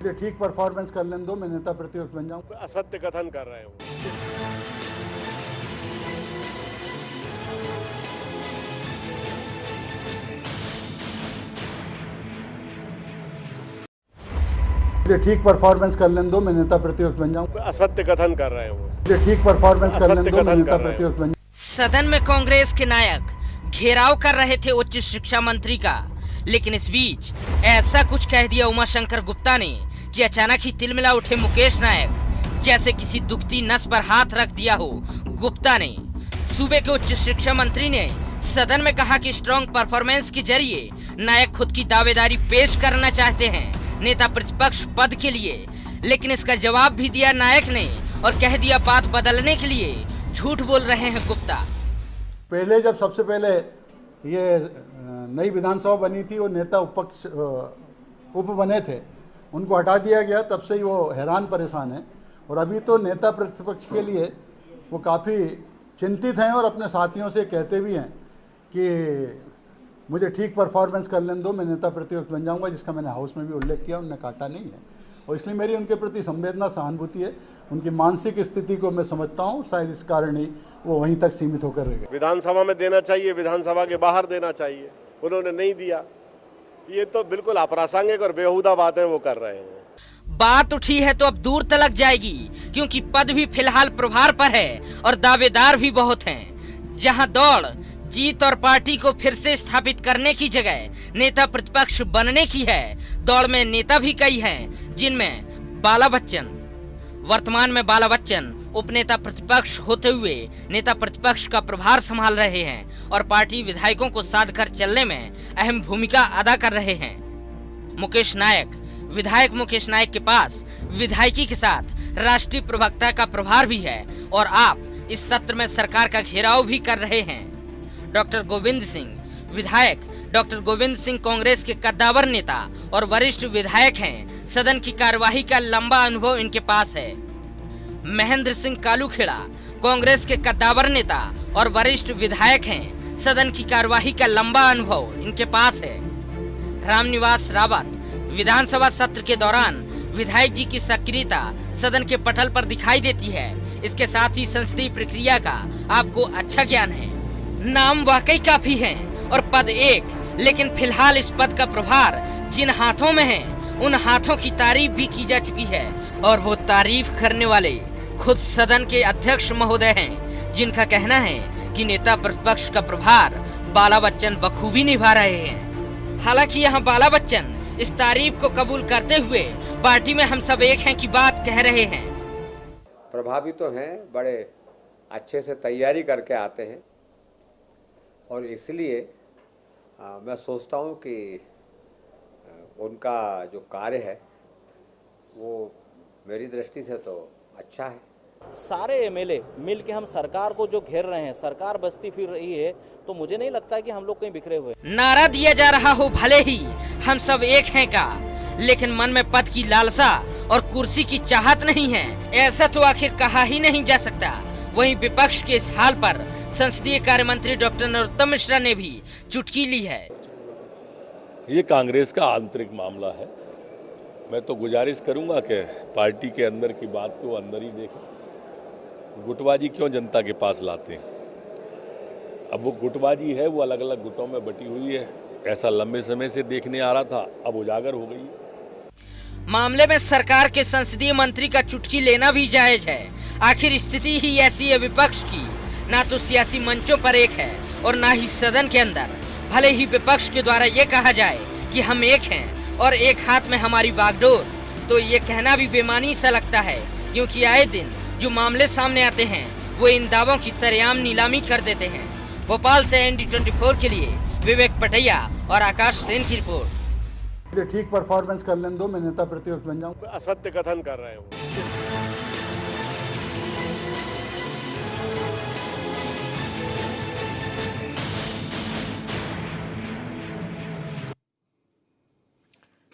मुझे ठीक परफॉर्मेंस कर लेने दो, मैं नेता प्रतिपक्ष बन जाऊं। असत्य कथन कर रहे हो। मुझे ठीक परफॉर्मेंस कर लेने दो, मैं नेता प्रतिपक्ष बन जाऊं। असत्य कथन कर रहे हो। मुझे ठीक परफॉर्मेंस कर लेने दो, मैं नेता प्रतिपक्ष बन जाऊं। सदन में कांग्रेस के नायक घेराव कर रहे थे उच्च शिक्षा मंत्री का, लेकिन इस बीच ऐसा कुछ कह दिया उमाशंकर गुप्ता ने कि अचानक ही तिलमिला उठे मुकेश नायक। जैसे किसी दुखती नस पर हाथ रख दिया हो गुप्ता ने। सूबे के उच्च शिक्षा मंत्री ने सदन में कहा कि स्ट्रॉन्ग परफॉर्मेंस के जरिए नायक खुद की दावेदारी पेश करना चाहते हैं नेता प्रतिपक्ष पद के लिए, लेकिन इसका जवाब भी दिया नायक ने और कह दिया बात बदलने के लिए झूठ बोल रहे हैं गुप्ता। पहले जब सबसे पहले ये नई विधानसभा बनी थी और नेता उप बने थे, उनको हटा दिया गया, तब से ही वो हैरान परेशान है। और अभी तो नेता प्रतिपक्ष के लिए वो काफ़ी चिंतित हैं और अपने साथियों से कहते भी हैं कि मुझे ठीक परफॉर्मेंस कर लेने दो, मैं नेता प्रतिपक्ष बन जाऊंगा, जिसका मैंने हाउस में भी उल्लेख किया, उन्होंने काटा नहीं है। और इसलिए मेरी उनके प्रति संवेदना सहानुभूति है। उनकी मानसिक स्थिति को मैं समझता हूँ, शायद इस कारण ही वो वहीं तक सीमित होकर रह गए। विधानसभा में देना चाहिए, विधानसभा के बाहर देना चाहिए, उन्होंने नहीं दिया। ये तो बिल्कुल अप्रासंगिक और बेहुदा बातें वो कर रहे हैं। बात उठी है तो अब दूर तलक जाएगी, क्योंकि पद भी फिलहाल प्रभार पर है और दावेदार भी बहुत हैं। जहां दौड़ जीत और पार्टी को फिर से स्थापित करने की जगह नेता प्रतिपक्ष बनने की है, दौड़ में नेता भी कई हैं, जिनमें बाला बच्चन, वर्तमान में बाला बच्चन उपनेता प्रतिपक्ष होते हुए नेता प्रतिपक्ष का प्रभार संभाल रहे हैं और पार्टी विधायकों को साध कर चलने में अहम भूमिका अदा कर रहे हैं। मुकेश नायक, विधायक मुकेश नायक के पास विधायकी के साथ राष्ट्रीय प्रवक्ता का प्रभार भी है और आप इस सत्र में सरकार का घेराव भी कर रहे हैं। डॉक्टर गोविंद सिंह, विधायक डॉक्टर गोविंद सिंह कांग्रेस के कद्दावर नेता और वरिष्ठ विधायक हैं। सदन की कार्यवाही का लंबा अनुभव इनके पास है। महेंद्र सिंह कालूखेड़ा कांग्रेस के कद्दावर नेता और वरिष्ठ विधायक हैं। सदन की कार्यवाही का लंबा अनुभव इनके पास है। रामनिवास रावत, विधानसभा सत्र के दौरान विधायक जी की सक्रियता सदन के पटल पर दिखाई देती है। इसके साथ ही संसदीय प्रक्रिया का आपको अच्छा ज्ञान है। नाम वाकई काफी हैं और पद एक, लेकिन फिलहाल इस पद का प्रभार जिन हाथों में है उन हाथों की तारीफ भी की जा चुकी है और वो तारीफ करने वाले खुद सदन के अध्यक्ष महोदय हैं, जिनका कहना है कि नेता प्रतिपक्ष का प्रभार बाला बच्चन बखूबी निभा रहे हैं। हालांकि यहाँ बाला बच्चन इस तारीफ को कबूल करते हुए पार्टी में हम सब एक हैं की बात कह रहे हैं। प्रभावी तो हैं, बड़े अच्छे से तैयारी करके आते हैं और इसलिए मैं सोचता हूं कि उनका जो कार्य है वो मेरी दृष्टि से तो अच्छा है। सारे एमएलए मिल के हम सरकार को जो घेर रहे हैं, सरकार बसती फिर रही है, तो मुझे नहीं लगता कि हम लोग कहीं बिखरे हुए। नारा दिया जा रहा हो भले ही हम सब एक हैं का, लेकिन मन में पद की लालसा और कुर्सी की चाहत नहीं है, ऐसा तो आखिर कहा ही नहीं जा सकता। वहीं विपक्ष के इस हाल पर संसदीय कार्य मंत्री डॉक्टर नरोत्तम मिश्रा ने भी चुटकी ली है। ये कांग्रेस का आंतरिक मामला है। मैं तो गुजारिश करूंगा कि पार्टी के अंदर की बात को अंदर ही देखें। गुटबाजी क्यों जनता के पास लाते हैं? अब वो गुटबाजी है, वो अलग अलग गुटों में बटी हुई है। ऐसा लंबे समय से देखने आ रहा था, अब उजागर हो गई। मामले में सरकार के संसदीय मंत्री का चुटकी लेना भी जायज है। आखिर स्थिति ही ऐसी है विपक्ष की, ना तो सियासी मंचों पर एक है और ना ही सदन के अंदर। भले ही विपक्ष के द्वारा ये कहा जाए कि हम एक हैं और एक हाथ में हमारी बागडोर, तो ये कहना भी बेमानी सा लगता है, क्योंकि आए दिन जो मामले सामने आते हैं वो इन दावों की सरेआम नीलामी कर देते हैं। भोपाल से ND24 के लिए विवेक पटैया और आकाश सेन की रिपोर्ट। मुझे ठीक परफॉर्मेंस कर लेने दो, मैं नेता प्रतिपक्ष बन जाऊं। असत्य कथन कर रहे हो।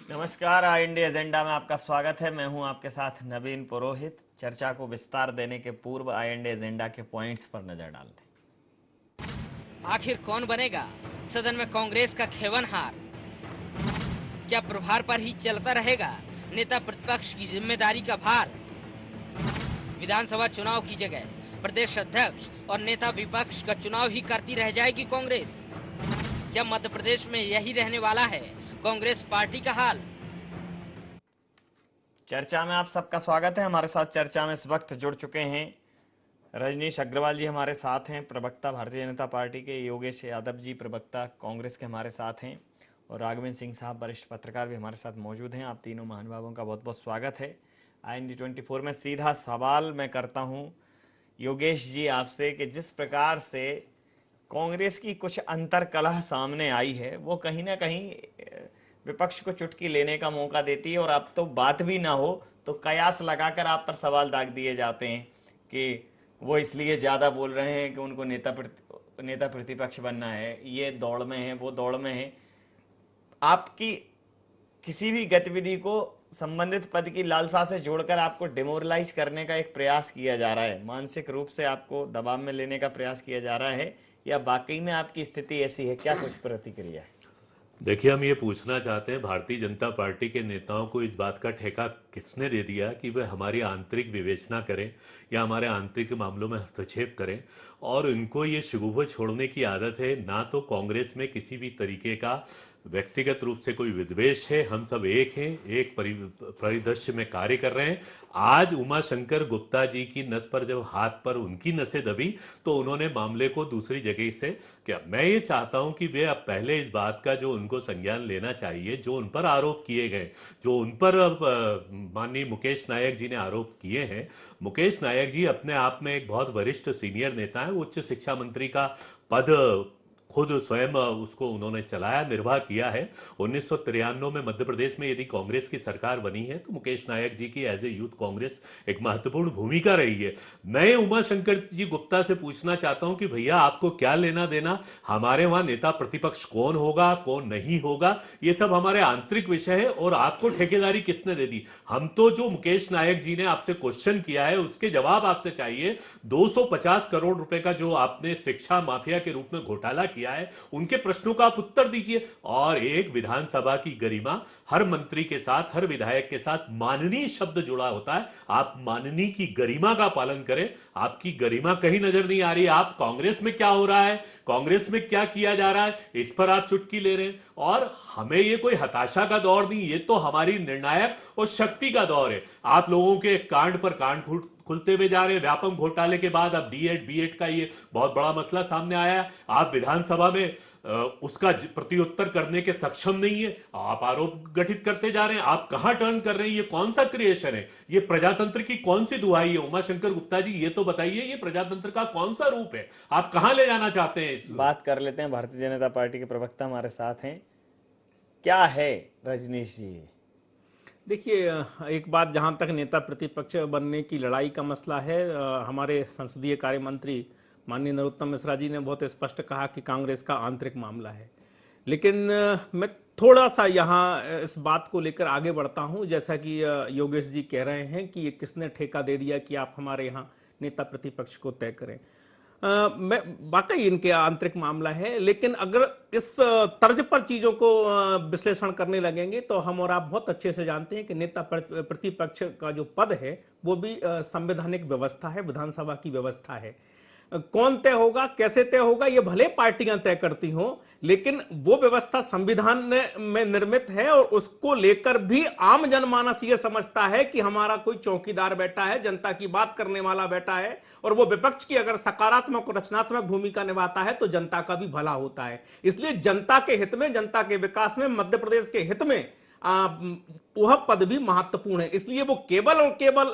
नमस्कार, आई इंडिया एजेंडा में आपका स्वागत है। मैं हूं आपके साथ नवीन पुरोहित। चर्चा को विस्तार देने के पूर्व आई इंडिया एजेंडा के पॉइंट्स पर नजर डालते हैं। आखिर कौन बनेगा सदन में कांग्रेस का खेवनहार? क्या प्रभार पर ही चलता रहेगा नेता प्रतिपक्ष की जिम्मेदारी का भार विधानसभा चुनाव की जगह प्रदेश अध्यक्ष और नेता विपक्ष का चुनाव ही करती रह जाएगी कांग्रेस। जब मध्य प्रदेश में यही रहने वाला है कांग्रेस पार्टी का हाल। चर्चा में आप सबका स्वागत है। हमारे साथ चर्चा में इस वक्त जुड़ चुके हैं रजनीश अग्रवाल जी, हमारे साथ हैं प्रवक्ता भारतीय जनता पार्टी के, योगेश यादव जी प्रवक्ता कांग्रेस के हमारे साथ हैं, और राघवेंद्र सिंह साहब वरिष्ठ पत्रकार भी हमारे साथ मौजूद हैं। आप तीनों महानुभावों का बहुत बहुत स्वागत है IND 24 में। सीधा सवाल मैं करता हूं योगेश जी आपसे कि जिस प्रकार से कांग्रेस की कुछ अंतर्कलह सामने आई है वो कहीं ना कहीं विपक्ष को चुटकी लेने का मौका देती है, और अब तो बात भी ना हो तो कयास लगाकर आप पर सवाल दाग दिए जाते हैं कि वो इसलिए ज़्यादा बोल रहे हैं कि उनको नेता प्रतिपक्ष बनना है, ये दौड़ में है, वो दौड़ में है। आपकी किसी भी गतिविधि को संबंधित पद की लालसा से जोड़कर आपको डिमोरलाइज करने का एक प्रयास किया जा रहा है, मानसिक रूप से आपको दबाव में लेने का प्रयास किया जा रहा है, या वाकई में आपकी स्थिति ऐसी है? क्या कुछ प्रतिक्रिया है? देखिए, हम ये पूछना चाहते हैं भारतीय जनता पार्टी के नेताओं को इस बात का ठेका किसने दे दिया कि वह हमारी आंतरिक विवेचना करें या हमारे आंतरिक मामलों में हस्तक्षेप करें। और इनको ये शुगुफे छोड़ने की आदत है। ना तो कांग्रेस में किसी भी तरीके का व्यक्तिगत रूप से कोई विद्वेष है, हम सब एक हैं, एक परिदृश्य में कार्य कर रहे हैं। आज उमा शंकर गुप्ता जी की नस पर जब हाथ पर उनकी नसें दबी तो उन्होंने मामले को दूसरी जगह से क्या, मैं ये चाहता हूं कि वे अब पहले इस बात का जो उनको संज्ञान लेना चाहिए, जो उन पर आरोप किए गए, जो उन पर माननीय मुकेश नायक जी ने आरोप किए हैं। मुकेश नायक जी अपने आप में एक बहुत वरिष्ठ सीनियर नेता है, उच्च शिक्षा मंत्री का पद खुद स्वयं उसको उन्होंने चलाया, निर्वाह किया है। 1993 में मध्य प्रदेश में यदि कांग्रेस की सरकार बनी है तो मुकेश नायक जी की एज ए यूथ कांग्रेस एक महत्वपूर्ण भूमिका रही है। मैं उमा शंकर जी गुप्ता से पूछना चाहता हूं कि भैया आपको क्या लेना देना, हमारे वहां नेता प्रतिपक्ष कौन होगा कौन नहीं होगा, ये सब हमारे आंतरिक विषय है, और आपको ठेकेदारी किसने दे दी? हम तो जो मुकेश नायक जी ने आपसे क्वेश्चन किया है उसके जवाब आपसे चाहिए। 250 करोड़ रुपए का जो आपने शिक्षा माफिया के रूप में घोटाला किया है, उनके प्रश्नों का आप उत्तर दीजिए। और एक विधानसभा की गरिमा, हर मंत्री के साथ, हर विधायक के साथ माननीय शब्द जुड़ा होता है। आप माननीय की गरिमा का पालन करें। आपकी गरिमा कहीं नजर नहीं आ रही। आप कांग्रेस में क्या हो रहा है, कांग्रेस में क्या किया जा रहा है, इस पर आप चुटकी ले रहे हैं। और हमें ये कोई हताशा का दौर नहीं, ये तो हमारी निर्णायक और शक्ति का दौर है। आप लोगों के कांड पर कांड खुलते हुए जा रहे हैं। व्यापम घोटाले के बाद अब D.Ed B.Ed का ये बहुत बड़ा मसला सामने आया है। आप विधानसभा में उसका प्रत्युत्तर करने के सक्षम नहीं है, आप आरोप गठित करते जा रहे हैं। आप कहां टर्न कर रहे हैं? ये कौन सा क्रिएशन है? ये प्रजातंत्र की कौन सी दुहाई है? उमा शंकर गुप्ता जी ये तो बताइए, ये प्रजातंत्र का कौन सा रूप है? आप कहां ले जाना चाहते हैं? इस बात कर लेते हैं। भारतीय जनता पार्टी के प्रवक्ता हमारे साथ हैं, क्या है रजनीश जी? देखिए, एक बात, जहां तक नेता प्रतिपक्ष बनने की लड़ाई का मसला है, हमारे संसदीय कार्य मंत्री माननीय नरोत्तम मिश्रा जी ने बहुत स्पष्ट कहा कि कांग्रेस का आंतरिक मामला है। लेकिन मैं थोड़ा सा यहाँ इस बात को लेकर आगे बढ़ता हूँ। जैसा कि योगेश जी कह रहे हैं कि ये किसने ठेका दे दिया कि आप हमारे यहाँ नेता प्रतिपक्ष को तय करें। मैं वाकई इनके आंतरिक मामला है, लेकिन अगर इस तर्ज पर चीजों को विश्लेषण करने लगेंगे तो हम और आप बहुत अच्छे से जानते हैं कि नेता प्रतिपक्ष का जो पद है वो भी संवैधानिक व्यवस्था है, विधानसभा की व्यवस्था है। कौन तय होगा, कैसे तय होगा, ये भले पार्टियां तय करती हों, लेकिन वो व्यवस्था संविधान में निर्मित है, और उसको लेकर भी आम जनमानस ये समझता है कि हमारा कोई चौकीदार बैठा है, जनता की बात करने वाला बैठा है, और वो विपक्ष की अगर सकारात्मक और रचनात्मक भूमिका निभाता है तो जनता का भी भला होता है। इसलिए जनता के हित में, जनता के विकास में, मध्य प्रदेश के हित में वह पद भी महत्वपूर्ण है। इसलिए वो केवल और केवल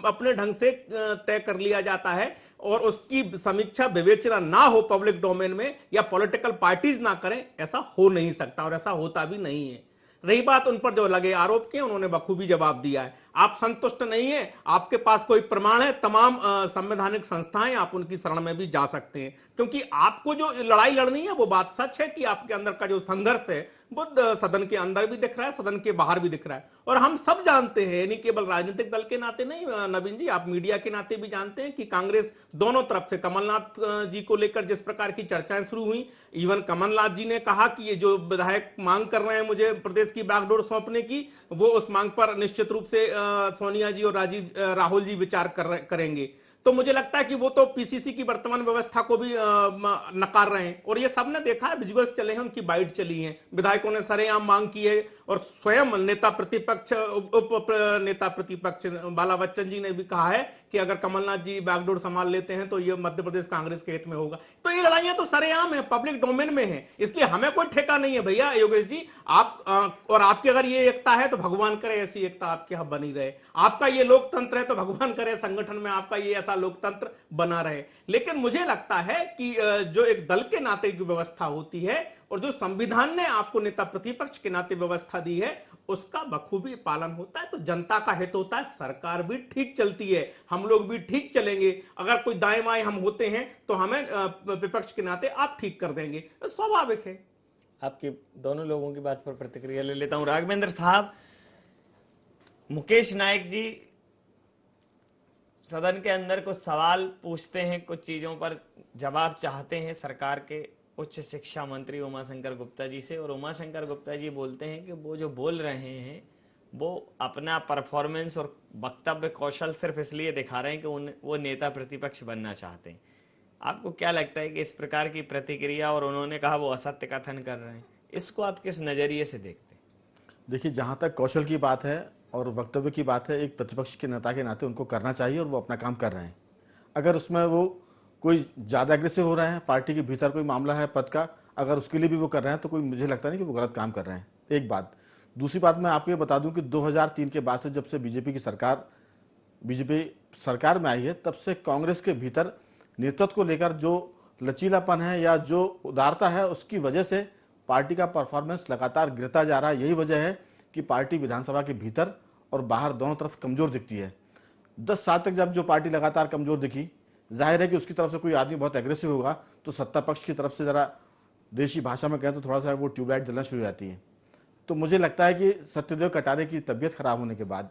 अपने ढंग से तय कर लिया जाता है, और उसकी समीक्षा विवेचना ना हो पब्लिक डोमेन में, या पॉलिटिकल पार्टीज ना करें, ऐसा हो नहीं सकता और ऐसा होता भी नहीं है। रही बात उन पर जो लगे आरोप के, उन्होंने बखूबी जवाब दिया है। आप संतुष्ट नहीं है, आपके पास कोई प्रमाण है, तमाम संवैधानिक संस्थाएं, आप उनकी शरण में भी जा सकते हैं, क्योंकि आपको जो लड़ाई लड़नी है वो बात सच है कि आपके अंदर का जो संघर्ष है वो सदन के अंदर भी दिख रहा है, सदन के बाहर भी दिख रहा है। और हम सब जानते हैं, यानी केवल राजनीतिक दल के नाते नहीं नवीन जी, आप मीडिया के नाते भी जानते हैं कि कांग्रेस दोनों तरफ से, कमलनाथ जी को लेकर जिस प्रकार की चर्चाएं शुरू हुई, इवन कमलनाथ जी ने कहा कि ये जो विधायक मांग कर रहे हैं मुझे प्रदेश की बागडोर सौंपने की, वो उस मांग पर निश्चित रूप से सोनिया जी और राहुल जी विचार करेंगे। तो मुझे लगता है कि वो तो पीसीसी की वर्तमान व्यवस्था को भी नकार रहे हैं, और ये सबने देखा है, विजुअल्स चले हैं, उनकी बाइट चली है, विधायकों ने सरेआम मांग की है, और स्वयं नेता प्रतिपक्ष, उप नेता प्रतिपक्ष बाला बच्चन जी ने भी कहा है कि अगर कमलनाथ जी बागडोर संभाल लेते हैं तो ये मध्य प्रदेश कांग्रेस के हित में होगा। तो ये लड़ाइयां तो सरेआम है, पब्लिक डोमेन में है, इसलिए हमें कोई ठेका नहीं है भैया योगेश जी। आप और आपकी अगर ये एकता है तो भगवान करे ऐसी एकता आपके यहाँ बनी रहे, आपका ये लोकतंत्र है तो भगवान करे संगठन में आपका ये ऐसा लोकतंत्र बना रहे। लेकिन मुझे लगता है कि जो एक दल के नाते की व्यवस्था होती है और जो संविधान ने आपको नेता प्रतिपक्ष के नाते व्यवस्था दी है उसका बखूबी पालन होता है, तो जनता का हित होता है, सरकार भी ठीक चलती है, हम लोग भी ठीक चलेंगे। अगर कोई दाएं बाएं हम होते हैं तो हमें विपक्ष के नाते आप ठीक कर देंगे, तो स्वाभाविक है। आपकी दोनों लोगों की बात पर प्रतिक्रिया ले लेता हूं। राघवेंद्र साहब, मुकेश नायक जी सदन के अंदर कुछ सवाल पूछते हैं, कुछ चीजों पर जवाब चाहते हैं सरकार के उच्च शिक्षा मंत्री उमाशंकर गुप्ता जी से, और उमाशंकर गुप्ता जी बोलते हैं कि वो जो बोल रहे हैं वो अपना परफॉर्मेंस और वक्तव्य कौशल सिर्फ इसलिए दिखा रहे हैं कि वो नेता प्रतिपक्ष बनना चाहते हैं। आपको क्या लगता है कि इस प्रकार की प्रतिक्रिया, और उन्होंने कहा वो असत्य कथन कर रहे हैं, इसको आप किस नजरिए से देखते हैं? देखिए, जहाँ तक कौशल की बात है और वक्तव्य की बात है, एक प्रतिपक्ष के नेता के नाते उनको करना चाहिए और वो अपना काम कर रहे हैं। अगर उसमें वो कोई ज़्यादा एग्रेसिव हो रहे हैं, पार्टी के भीतर कोई मामला है पद का, अगर उसके लिए भी वो कर रहे हैं तो कोई मुझे लगता नहीं कि वो गलत काम कर रहे हैं। एक बात। दूसरी बात मैं आपको ये बता दूं कि 2003 के बाद से जब से बीजेपी सरकार में आई है, तब से कांग्रेस के भीतर नेतृत्व को लेकर जो लचीलापन है या जो उदारता है, उसकी वजह से पार्टी का परफॉर्मेंस लगातार गिरता जा रहा है। यही वजह है कि पार्टी विधानसभा के भीतर और बाहर दोनों तरफ कमजोर दिखती है। 10 साल तक जब जो पार्टी लगातार कमजोर दिखी, जाहिर है कि उसकी तरफ से कोई आदमी बहुत एग्रेसिव होगा तो सत्ता पक्ष की तरफ से जरा देशी भाषा में कहें तो थोड़ा सा वो ट्यूबलाइट जलना शुरू हो जाती है। तो मुझे लगता है कि सत्यदेव कटारे की तबीयत खराब होने के बाद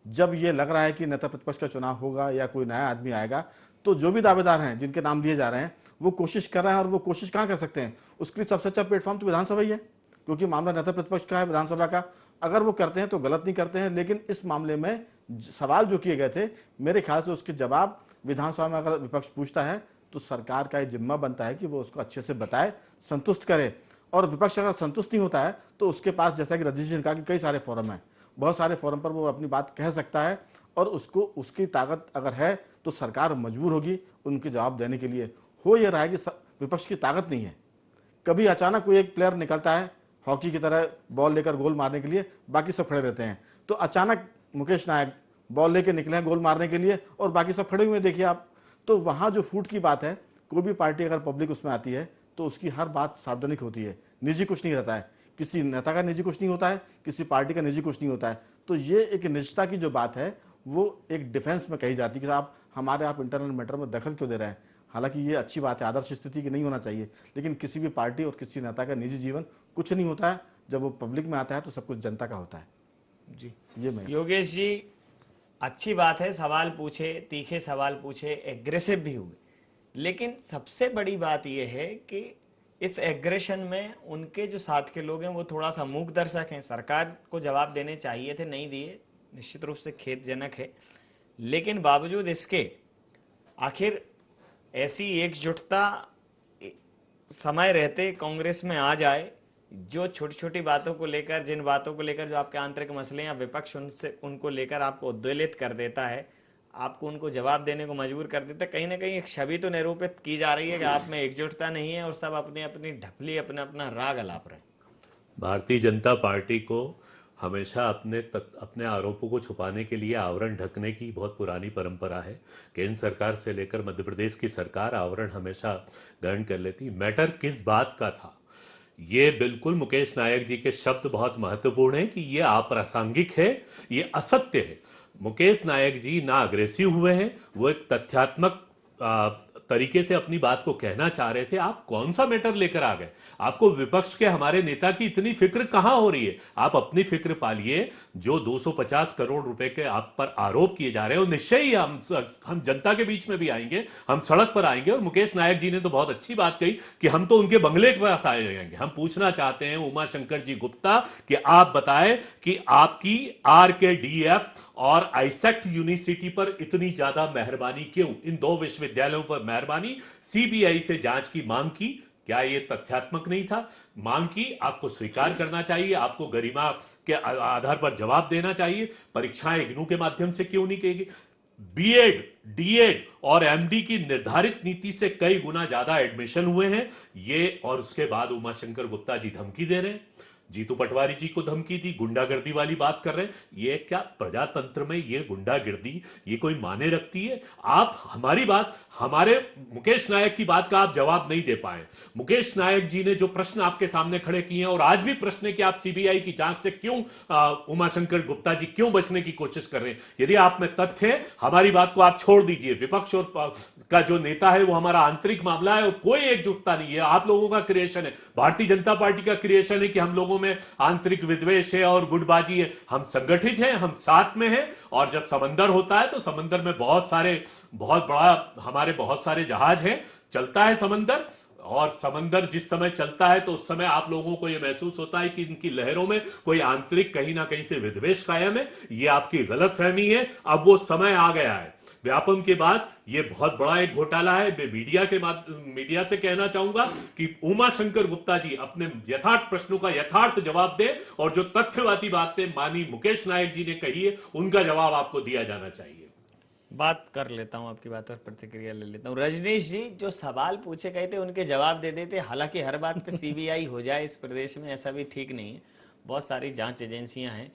जब ये लग रहा है कि नेता प्रतिपक्ष का चुनाव होगा या कोई नया आदमी आएगा, तो जो भी दावेदार हैं जिनके नाम लिए जा रहे हैं वो कोशिश कर रहे हैं, और वो कोशिश कहाँ कर सकते हैं, उसके लिए सबसे अच्छा प्लेटफॉर्म तो विधानसभा ही है, क्योंकि मामला नेता प्रतिपक्ष का है, विधानसभा का। अगर वो करते हैं तो गलत नहीं करते हैं, लेकिन इस मामले में सवाल जो किए गए थे, मेरे ख्याल से उसके जवाब विधानसभा में अगर विपक्ष पूछता है तो सरकार का ये जिम्मा बनता है कि वो उसको अच्छे से बताए, संतुष्ट करे। और विपक्ष अगर संतुष्ट नहीं होता है तो उसके पास, जैसा कि रजनीश जी ने कहा कि कई सारे फोरम हैं, बहुत सारे फोरम पर वो अपनी बात कह सकता है, और उसको उसकी ताकत अगर है तो सरकार मजबूर होगी उनके जवाब देने के लिए। हो ये रहा है कि विपक्ष की ताकत नहीं है, कभी अचानक कोई एक प्लेयर निकलता है हॉकी की तरह बॉल लेकर गोल मारने के लिए, बाकी सब खड़े रहते हैं। तो अचानक मुकेश नायक बॉल लेके निकले हैं गोल मारने के लिए और बाकी सब खड़े हुए देखिए आप। तो वहाँ जो फूट की बात है, कोई भी पार्टी अगर पब्लिक उसमें आती है तो उसकी हर बात सार्वजनिक होती है, निजी कुछ नहीं रहता है, किसी नेता का निजी कुछ नहीं होता है, किसी पार्टी का निजी कुछ नहीं होता है। तो ये एक निजता की जो बात है वो एक डिफेंस में कही जाती है कि आप इंटरनल मैटर में दखल क्यों दे रहे हैं। हालांकि ये अच्छी बात है, आदर्श स्थिति की नहीं होना चाहिए, लेकिन किसी भी पार्टी और किसी नेता का निजी जीवन कुछ नहीं होता है, जब वो पब्लिक में आता है तो सब कुछ जनता का होता है। जी, ये मैं योगेश जी, अच्छी बात है, सवाल पूछे, तीखे सवाल पूछे, एग्रेसिव भी हुए, लेकिन सबसे बड़ी बात यह है कि इस एग्रेशन में उनके जो साथ के लोग हैं वो थोड़ा सा मूक दर्शक हैं। सरकार को जवाब देने चाहिए थे, नहीं दिए, निश्चित रूप से खेदजनक है। लेकिन बावजूद इसके आखिर ऐसी एकजुटता समय रहते कांग्रेस में आ जाए, जो छोटी छोटी बातों को लेकर, जिन बातों को लेकर जो आपके आंतरिक मसले या विपक्ष उनको लेकर आपको उद्वेलित कर देता है, आपको उनको जवाब देने को मजबूर कर देता है, कहीं ना कहीं एक छवि तो निरूपित की जा रही है कि आप में एकजुटता नहीं है और सब अपनी अपनी ढपली, अपना अपना राग अलाप रहे हैं। भारतीय जनता पार्टी को हमेशा अपने आरोपों को छुपाने के लिए आवरण ढकने की बहुत पुरानी परंपरा है। केंद्र सरकार से लेकर मध्य प्रदेश की सरकार आवरण हमेशा ग्रहण कर लेती। मैटर किस बात का था, ये बिल्कुल मुकेश नायक जी के शब्द बहुत महत्वपूर्ण है कि ये अप्रासंगिक है, ये असत्य है। मुकेश नायक जी ना अग्रेसिव हुए हैं, वो एक तथ्यात्मक तरीके से अपनी बात को कहना चाह रहे थे। आप कौन सा मैटर लेकर आ गए? आपको विपक्ष के हमारे नेता की इतनी फिक्र कहां हो रही है? आप अपनी फिक्र पालिए। जो 250 करोड़ रुपए के आप पर आरोप किए जा रहे हैं, निश्चय ही हम जनता के बीच में भी आएंगे, हम सड़क पर आएंगे। और मुकेश नायक जी ने तो बहुत अच्छी बात कही कि हम तो उनके बंगले के पास आए जाएंगे। हम पूछना चाहते हैं उमा शंकर जी गुप्ता कि आप बताएं कि आपकी RKDF और आईसेक्ट यूनिवर्सिटी पर इतनी ज्यादा मेहरबानी क्यों? इन दो विश्वविद्यालयों पर मेहरबानी, CBI से जांच की मांग की, क्या यह तथ्यात्मक नहीं था? मांग की, आपको स्वीकार करना चाहिए, आपको गरिमा के आधार पर जवाब देना चाहिए। परीक्षाएं इग्नू के माध्यम से क्यों नहीं की? BEd, DEd और MD की निर्धारित नीति से कई गुना ज्यादा एडमिशन हुए हैं ये, और उसके बाद उमाशंकर गुप्ता जी धमकी दे रहे हैं। जीतू पटवारी जी को धमकी दी, गुंडागर्दी वाली बात कर रहे हैं। ये क्या प्रजातंत्र में ये गुंडागर्दी ये कोई माने रखती है? आप हमारी बात, हमारे मुकेश नायक की बात का आप जवाब नहीं दे पाए। मुकेश नायक जी ने जो प्रश्न आपके सामने खड़े किए हैं, और आज भी प्रश्न है कि आप CBI की जांच से क्यों उमाशंकर गुप्ता जी क्यों बचने की कोशिश कर रहे हैं? यदि आप में तथ्य है, हमारी बात को आप छोड़ दीजिए। विपक्ष और का जो नेता है वो हमारा आंतरिक मामला है और कोई एकजुटता नहीं है। आप लोगों का क्रिएशन है, भारतीय जनता पार्टी का क्रिएशन है कि हम लोगों में आंतरिक विद्वेष है और गुटबाजी है। हम संगठित हैं, हम साथ में हैं, और जब समंदर होता है तो समंदर में बहुत बड़ा हमारे बहुत सारे जहाज हैं, चलता है समंदर। और समंदर जिस समय चलता है तो उस समय आप लोगों को यह महसूस होता है कि इनकी लहरों में कोई आंतरिक कहीं ना कहीं से विद्वेष कायम है। यह आपकी गलतफहमी है। अब वो समय आ गया है। व्यापम के बाद ये बहुत बड़ा एक घोटाला है। मैं मीडिया से कहना चाहूंगा कि उमाशंकर गुप्ता जी अपने यथार्थ प्रश्नों का यथार्थ जवाब दे, और जो तथ्यवादी बातें माननीय मुकेश नायक जी ने कही है उनका जवाब आपको दिया जाना चाहिए। बात कर लेता हूं, आपकी बात पर प्रतिक्रिया ले लेता हूं। रजनीश जी, जो सवाल पूछे गए थे उनके जवाब दे देते। हालांकि हर बात पे CBI हो जाए इस प्रदेश में, ऐसा भी ठीक नहीं है। बहुत सारी जांच एजेंसियां हैं,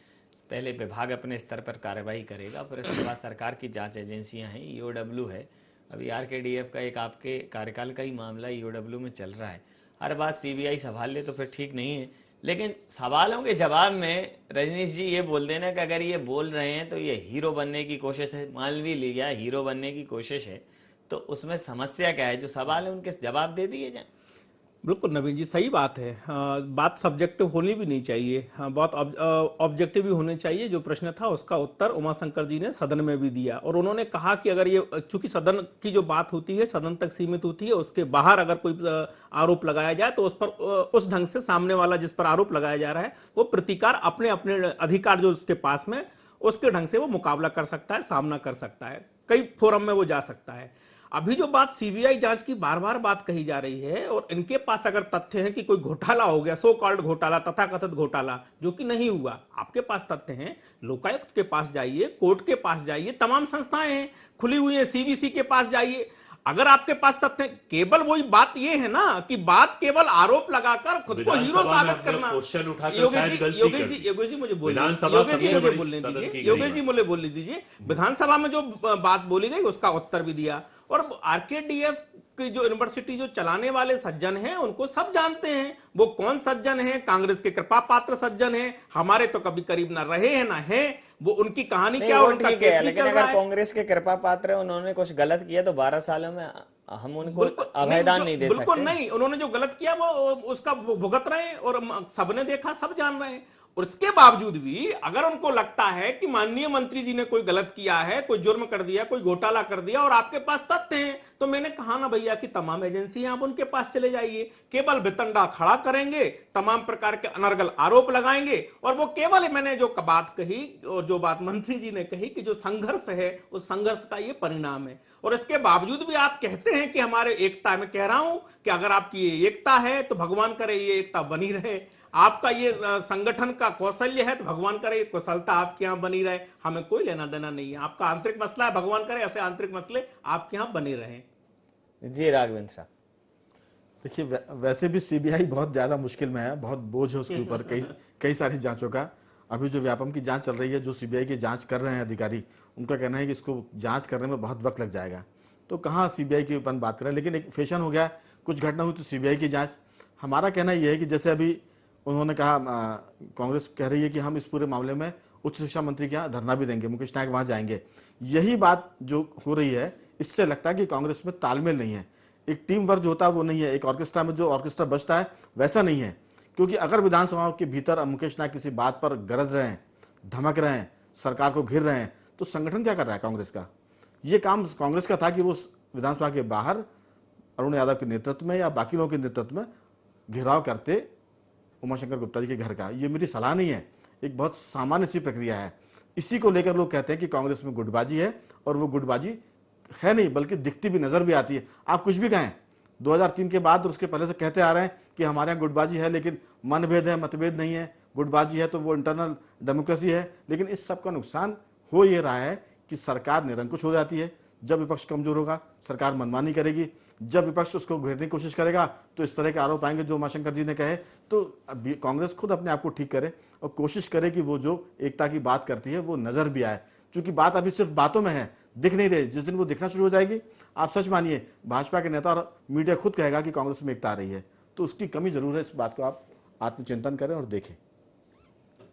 पहले विभाग अपने स्तर पर कार्रवाई करेगा, फिर इसके बाद सरकार की जांच एजेंसियां हैं, EOW है। अभी RKDF का एक आपके कार्यकाल का ही मामला EOW में चल रहा है। हर बात CBI संभाल ले तो फिर ठीक नहीं है। लेकिन सवालों के जवाब में रजनीश जी ये बोल देना कि अगर ये बोल रहे हैं तो ये हीरो बनने की कोशिश है, मान भी लिया हीरो बनने की कोशिश है, तो उसमें समस्या क्या है? जो सवाल है उनके जवाब दे दिए जाए। बिल्कुल नवीन जी, सही बात है। बात सब्जेक्टिव होनी भी नहीं चाहिए, बहुत ऑब्जेक्टिव भी होने चाहिए। जो प्रश्न था उसका उत्तर उमाशंकर जी ने सदन में भी दिया, और उन्होंने कहा कि अगर ये, चूंकि सदन की जो बात होती है सदन तक सीमित होती है, उसके बाहर अगर कोई आरोप लगाया जाए तो उस पर उस ढंग से सामने वाला जिस पर आरोप लगाया जा रहा है वो प्रतिकार अपने अपने अधिकार जो उसके पास में, उसके ढंग से वो मुकाबला कर सकता है, सामना कर सकता है, कई फोरम में वो जा सकता है। अभी जो बात CBI जांच की बार बार बात कही जा रही है, और इनके पास अगर तथ्य है कि कोई घोटाला हो गया, सो कॉल्ड घोटाला, तथाकथित घोटाला, जो कि नहीं हुआ, आपके पास तथ्य हैं, लोकायुक्त के पास जाइए, कोर्ट के पास जाइए, तमाम संस्थाएं हैं खुली हुई हैं, CBC के पास जाइए। अगर आपके पास तथ्य, केवल वही बात ये है ना कि बात केवल आरोप लगाकर खुद को हीरो साबित करना। योगेश जी मुझे बोलने दीजिए। विधानसभा में जो बात बोली गई उसका उत्तर भी दिया, और RKDF की जो यूनिवर्सिटी जो चलाने वाले सज्जन हैं उनको सब जानते हैं। वो कौन सज्जन हैं? कांग्रेस के कृपा पात्र सज्जन हैं, हमारे तो कभी करीब ना रहे हैं ना है। वो उनकी कहानी क्या, उनका केस भी चल रहा है। कांग्रेस के कृपा पात्र है, उन्होंने कुछ गलत किया तो 12 सालों में हम उनको अभयदान नहीं दे सकते। बिल्कुल नहीं, उन्होंने जो गलत किया वो उसका भुगत रहे हैं, और सबने देखा, सब जान रहे हैं। और इसके बावजूद भी अगर उनको लगता है कि माननीय मंत्री जी ने कोई गलत किया है, कोई जुर्म कर दिया, कोई घोटाला कर दिया, और आपके पास तथ्य हैं, तो मैंने कहा ना भैया कि तमाम एजेंसियां आप उनके पास चले जाइए। केवल बितंडा खड़ा करेंगे, तमाम प्रकार के अनर्गल आरोप लगाएंगे, और वो केवल, मैंने जो बात कही और जो बात मंत्री जी ने कही कि जो संघर्ष है उस संघर्ष का ये परिणाम है। और इसके बावजूद भी आप कहते हैं कि हमारे एकता, मैं कह रहा हूं कि अगर आपकी ये एकता है तो भगवान करे ये एकता बनी रहे। आपका ये संगठन का कौशल्य है तो भगवान करे ये कुशलता आपके यहाँ बनी रहे। हमें कोई लेना देना नहीं है। आपका आंतरिक मसला है, भगवान करे ऐसे आंतरिक मसले आपके यहाँ बने रहे। जी राघवेंद्र साहब, देखिए वैसे भी CBI बहुत ज्यादा मुश्किल में है, बहुत बोझ है उसके ऊपर कई सारी जांचों का। अभी जो व्यापम की जांच चल रही है, जो CBI की जांच कर रहे हैं अधिकारी, उनका कहना है कि इसको जांच करने में बहुत वक्त लग जाएगा। तो कहाँ CBI की अपन बात करें, लेकिन एक फैशन हो गया, कुछ घटना हुई तो CBI की जांच। हमारा कहना यह है कि जैसे अभी उन्होंने कहा, कांग्रेस कह रही है कि हम इस पूरे मामले में उच्च शिक्षा मंत्री के यहाँ धरना भी देंगे, मुकेश नायक वहां जाएंगे। यही बात जो हो रही है, इससे लगता है कि कांग्रेस में तालमेल नहीं है, एक टीम वर्क जो होता है वो नहीं है, एक ऑर्केस्ट्रा में जो ऑर्केस्ट्रा बजता है वैसा नहीं है। क्योंकि अगर विधानसभा के भीतर मुकेश नायक किसी बात पर गरज रहे हैं, धमक रहे हैं, सरकार को घिर रहे हैं, तो संगठन क्या कर रहा है कांग्रेस का? ये काम कांग्रेस का था कि वो विधानसभा के बाहर अरुण यादव के नेतृत्व में या बाकी लोगों के नेतृत्व में घेराव करते उमाशंकर गुप्ता जी के घर का। ये मेरी सलाह नहीं है, एक बहुत सामान्य सी प्रक्रिया है। इसी को लेकर लोग कहते हैं कि कांग्रेस में गुटबाजी है, और वो गुटबाजी है नहीं बल्कि दिखती भी नजर भी आती है। आप कुछ भी कहें, 2003 के बाद और उसके पहले से कहते आ रहे हैं कि हमारे यहाँ गुटबाजी है, लेकिन मनभेद है, मतभेद नहीं है। गुटबाजी है तो वो इंटरनल डेमोक्रेसी है। लेकिन इस सब का नुकसान हो ये रहा है कि सरकार निरंकुश हो जाती है। जब विपक्ष कमजोर होगा सरकार मनमानी करेगी, जब विपक्ष उसको घेरने की कोशिश करेगा तो इस तरह के आरोप आएंगे जो उमाशंकर जी ने कहे। तो कांग्रेस खुद अपने आप को ठीक करे और कोशिश करे कि वो जो एकता की बात करती है वो नजर भी आए। क्योंकि बात अभी सिर्फ बातों में है, दिख नहीं रही। जिस दिन वो दिखना शुरू हो जाएगी, आप सच मानिए भाजपा के नेता और मीडिया खुद कहेगा कि कांग्रेस में एकता आ रही है। तो उसकी कमी जरूर है, इस बात को आप आत्मचिंतन करें और देखें।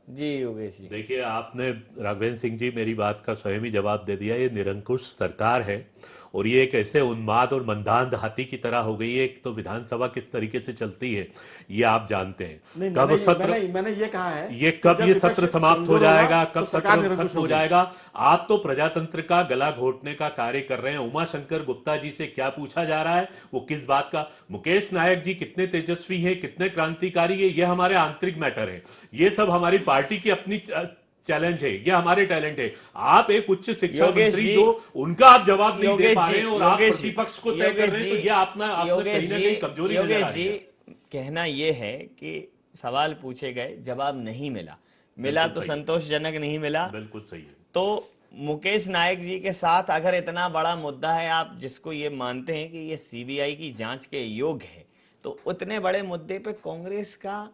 जी योगेश जी, देखिए, आपने राघवेंद्र सिंह जी मेरी बात का स्वयं ही जवाब दे दिया। ये निरंकुश सरकार है और ये एक ऐसे उन्माद और मंदांध हाथी की तरह हो गई है। एक तो विधानसभा किस तरीके से चलती है ये आप जानते हैं। मैंने ये कहा है ये कब ये सत्र समाप्त हो जाएगा, कब सत्र खत्म हो जाएगा। आप तो प्रजातंत्र का गला घोटने का कार्य कर रहे हैं। उमाशंकर गुप्ता जी से क्या पूछा जा रहा है, वो किस बात का? मुकेश नायक जी कितने तेजस्वी है, कितने क्रांतिकारी है, ये हमारे आंतरिक मैटर है। ये सब हमारी पार्टी की अपनी चैलेंज है, ये हमारे टैलेंट है। आप एक उच्च शिक्षा मंत्री जो उनका आप जवाब नहीं दे पा रहे हैं और आप प्रतिपक्ष को तय कर रहे हैं, तो ये आपने कहीं ना कहीं कमजोरी नजर आ रही है। कहना ये है कि सवाल पूछे गए, जवाब नहीं मिला तो संतोषजनक नहीं मिला। बिल्कुल सही है। तो मुकेश नायक जी के साथ अगर इतना बड़ा मुद्दा है, आप जिसको ये मानते हैं कि ये सीबीआई की जांच के योग्य है, तो उतने बड़े मुद्दे पे कांग्रेस का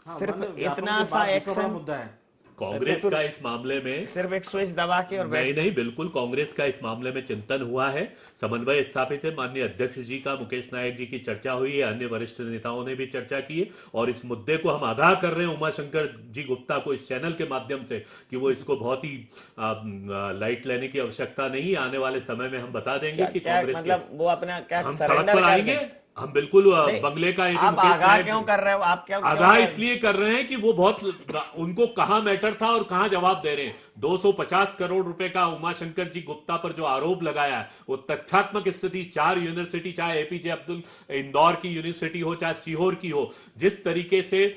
सिर्फ इतना सा एक्शन मुद्दा है। कांग्रेस का इस मामले में सिर्फ एक स्विच दबा के और नहीं, बिल्कुल कांग्रेस का इस मामले में चिंतन हुआ है, समन्वय स्थापित है। माननीय अध्यक्ष जी का, मुकेश नायक जी की चर्चा हुई है, अन्य वरिष्ठ नेताओं ने भी चर्चा की है और इस मुद्दे को हम आगाह कर रहे हैं उमाशंकर जी गुप्ता को इस चैनल के माध्यम से कि वो इसको बहुत ही लाइट लेने की आवश्यकता नहीं। आने वाले समय में हम बता देंगे कि कांग्रेस मतलब वो अपना क्या हम सड़क पर आएंगे। हम बिल्कुल बंगले का एक आप आगाह क्यों कर रहे हो? आप क्या आगाह इसलिए कर रहे हैं कि वो बहुत उनको कहां मैटर था और कहां जवाब दे रहे हैं। 250 करोड़ रुपए का उमाशंकर जी गुप्ता पर जो आरोप लगाया है वो तथ्यात्मक स्थिति, 4 यूनिवर्सिटी, चाहे एपीजे अब्दुल इंदौर की यूनिवर्सिटी हो, चाहे सीहोर की हो, जिस तरीके से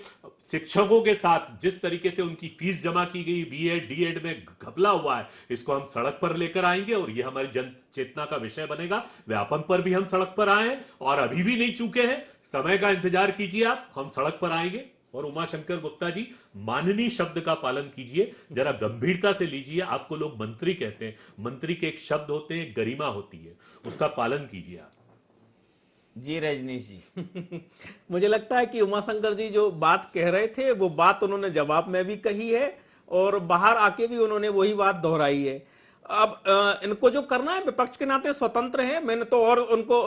शिक्षकों के साथ जिस तरीके से उनकी फीस जमा की गई, बीएड डीएड में घपला हुआ है, इसको हम सड़क पर लेकर आएंगे और ये हमारी जन चेतना का विषय बनेगा। व्यापम पर भी हम सड़क पर आए हैं और अभी भी नहीं चूके हैं। समय का इंतजार कीजिए आप, हम सड़क पर आएंगे। और उमाशंकर गुप्ता जी, माननीय शब्द का पालन कीजिए, जरा गंभीरता से लीजिए। आपको लोग मंत्री कहते हैं, मंत्री के एक शब्द होते हैं, गरिमा होती है, उसका पालन कीजिए आप। जी रजनीश जी मुझे लगता है कि उमाशंकर जी जो बात कह रहे थे वो बात उन्होंने जवाब में भी कही है और बाहर आके भी उन्होंने वही बात दोहराई है। अब इनको जो करना है विपक्ष के नाते स्वतंत्र हैं। मैंने तो और उनको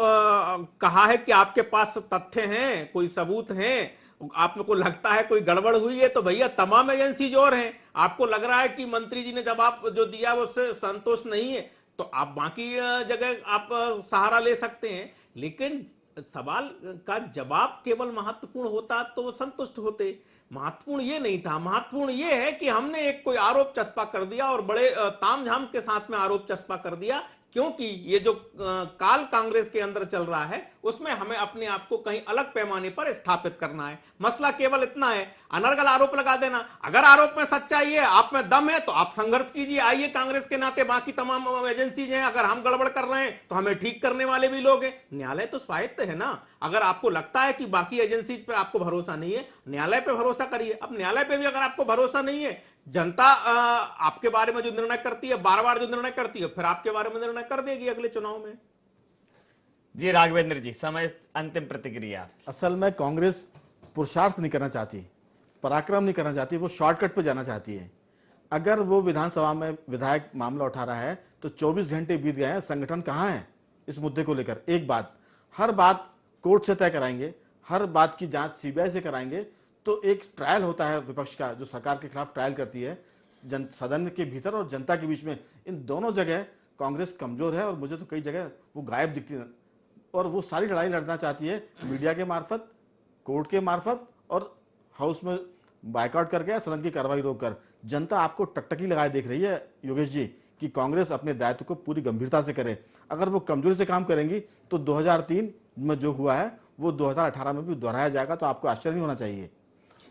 कहा है कि आपके पास तथ्य हैं, कोई सबूत हैं, आपको लगता है कोई गड़बड़ हुई है तो भैया तमाम एजेंसी और हैं, आपको लग रहा है कि मंत्री जी ने जवाब जो दिया वो उससे संतोष नहीं है तो आप बाकी जगह आप सहारा ले सकते हैं। लेकिन सवाल का जवाब केवल महत्वपूर्ण होता तो वो संतुष्ट होते। महत्वपूर्ण ये नहीं था, महत्वपूर्ण ये है कि हमने एक कोई आरोप चस्पा कर दिया और बड़े तामझाम के साथ में आरोप चस्पा कर दिया, क्योंकि ये जो काल कांग्रेस के अंदर चल रहा है उसमें हमें अपने आप को कहीं अलग पैमाने पर स्थापित करना है। मसला केवल इतना है, अनर्गल आरोप लगा देना। अगर आरोप में सच्चाई है, आप में दम है तो आप संघर्ष कीजिए, आइए कांग्रेस के नाते, बाकी तमाम एजेंसीज हैं, अगर हम गड़बड़ कर रहे हैं तो हमें ठीक करने वाले भी लोग हैं। न्यायालय तो स्वायत्त है ना। अगर आपको लगता है कि बाकी एजेंसीज पर आपको भरोसा नहीं है, न्यायालय पे भरोसा करिए। अब न्यायालय पे भी अगर आपको भरोसा नहीं है, जनता आपके बारे में जो निर्णय करती है, बार बार जो निर्णय करती है, फिर आपके बारे में निर्णय कर देगी अगले चुनाव में। जी राघवेंद्र जी, समय अंतिम प्रतिक्रिया। असल में कांग्रेस पुरुषार्थ नहीं करना चाहती, पराक्रम नहीं करना चाहती, वो शॉर्टकट पे जाना चाहती है। अगर वो विधानसभा में विधायक मामला उठा रहा है तो 24 घंटे बीत गए हैं, संगठन कहां है इस मुद्दे को लेकर? एक बात, हर बात कोर्ट से तय कराएंगे, हर बात की जांच सीबीआई से कराएंगे, तो एक ट्रायल होता है विपक्ष का जो सरकार के खिलाफ ट्रायल करती है, सदन के भीतर और जनता के बीच में, इन दोनों जगह कांग्रेस कमजोर है और मुझे तो कई जगह वो गायब दिखती है। और वो सारी लड़ाई लड़ना चाहती है मीडिया के मार्फत, कोर्ट के मार्फत और हाउस में बायकॉट करके, सदन की कार्रवाई रोककर। जनता आपको टकटकी लगाए देख रही है योगेश जी कि कांग्रेस अपने दायित्व को पूरी गंभीरता से करे। अगर वो कमजोरी से काम करेंगी तो 2003 में जो हुआ है वो 2018 में भी दोहराया जाएगा, तो आपको आश्चर्य नहीं होना चाहिए।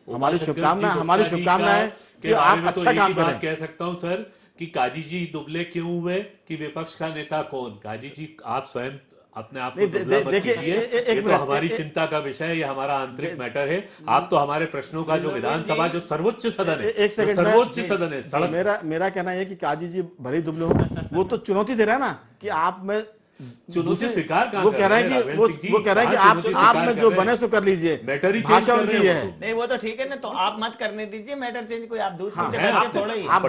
हमारी शुभकामना है कि आप अच्छा काम करें। कह सकता हूं सर कि काजी जी दुबले क्यों हुए कि विपक्ष का नेता कौन? काजी जी आप स्वयं अपने आप को दुबला मत कीजिए, ये तो हमारी चिंता का विषय है, ये हमारा आंतरिक मैटर है। आप तो हमारे प्रश्नों का जो विधानसभा जो सर्वोच्च सदन है, सर्वोच्च सदन है, मेरा कहना है कि काजी जी भले दुबले हो, वो तो चुनौती दे रहा है ना कि आप में चुनौती स्वीकार, वो कह रहा है कि वो कह रहा है कि आप में जो बने सो कर लीजिए, भाषा उनकी है। नहीं वो तो ठीक है ना, तो आप मत करने दीजिए मैटर चेंज, कोई आप दूध पीते बच्चे थोड़े ही। आप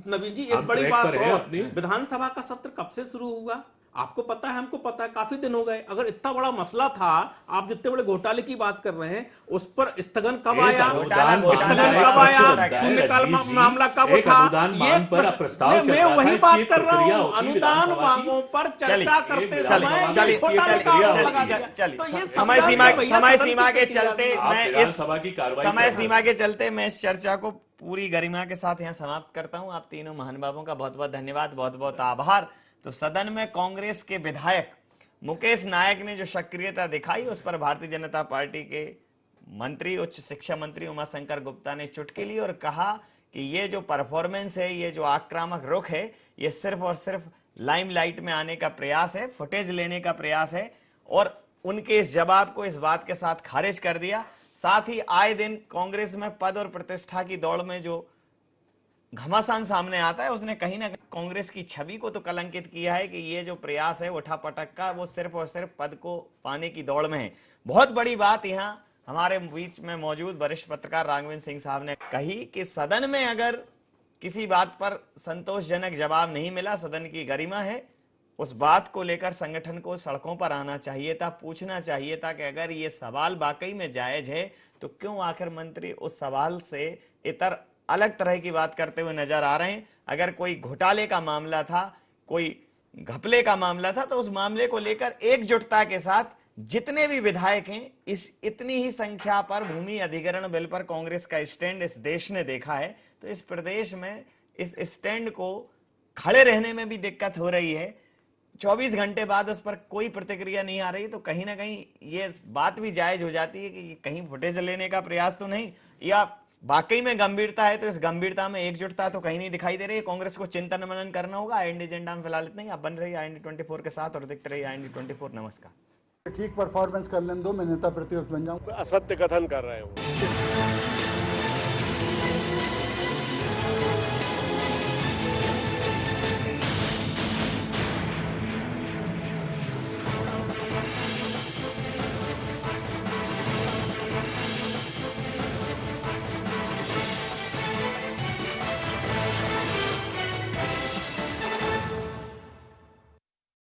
नवीन जी एक बड़ी बात है, विधानसभा का सत्र कब से शुरू हुआ आपको पता है, हमको पता है, काफी दिन हो गए। अगर इतना बड़ा मसला था, आप जितने बड़े घोटाले की बात कर रहे हैं, उस पर स्थगन कब आया? शून्यकाल मामला कब उठा? ये मैं वही बात कर रहा हूँ, अनुदान मांगों पर चर्चा करते समय सीमा के चलते मैं इस चर्चा को पूरी गरिमा के साथ यहाँ समाप्त करता हूँ। आप तीनों महानुभावों का बहुत बहुत धन्यवाद, बहुत बहुत आभार। तो सदन में कांग्रेस के विधायक मुकेश नायक ने जो सक्रियता दिखाई, उस पर भारतीय जनता पार्टी के मंत्री, उच्च शिक्षा मंत्री उमाशंकर गुप्ता ने चुटकी ली और कहा कि ये जो परफॉर्मेंस है, ये जो आक्रामक रुख है, ये सिर्फ और सिर्फ लाइमलाइट में आने का प्रयास है, फुटेज लेने का प्रयास है। और उनके इस जवाब को इस बात के साथ खारिज कर दिया। साथ ही आए दिन कांग्रेस में पद और प्रतिष्ठा की दौड़ में जो घमासान सामने आता है, उसने कहीं ना कहीं कांग्रेस की छवि को तो कलंकित किया है कि ये जो प्रयास है उठापटक का, वो सिर्फ और सिर्फ पद को पाने की दौड़ में है। बहुत बड़ी बात यहाँ हमारे बीच में मौजूद वरिष्ठ पत्रकार राघवेंद्र सिंह साहब ने कही कि सदन में अगर किसी बात पर संतोषजनक जवाब नहीं मिला, सदन की गरिमा है, उस बात को लेकर संगठन को सड़कों पर आना चाहिए था, पूछना चाहिए था कि अगर ये सवाल वाकई में जायज है तो क्यों आखिर मंत्री उस सवाल से इतर अलग तरह की बात करते हुए नजर आ रहे हैं। अगर कोई घोटाले का मामला था, कोई घपले का मामला था, तो उस मामले को लेकर एकजुटता के साथ जितने भी विधायक हैं, इस इतनी ही संख्या पर भूमि अधिग्रहण बिल पर कांग्रेस का स्टैंड इस देश ने देखा है। तो इस प्रदेश में इस स्टैंड को खड़े रहने में भी दिक्कत हो रही है। 24 घंटे बाद उस पर कोई प्रतिक्रिया नहीं आ रही, तो कहीं ना कहीं ये बात भी जायज हो जाती है कि कहीं फुटेज लेने का प्रयास तो नहीं, या वाकई में गंभीरता है। तो इस गंभीरता में एकजुटता तो कहीं नहीं दिखाई दे रही है। कांग्रेस को चिंतन मनन करना होगा। IND एजेंडा में फिलहाल इतना ही। आप बन रही IND 24 के साथ और देखते रहिए IND 24। नमस्कार। ठीक परफॉर्मेंस कर लेने दो, मैं नेता प्रतिपक्ष बन जाऊं। असत्य कथन कर रहे हो।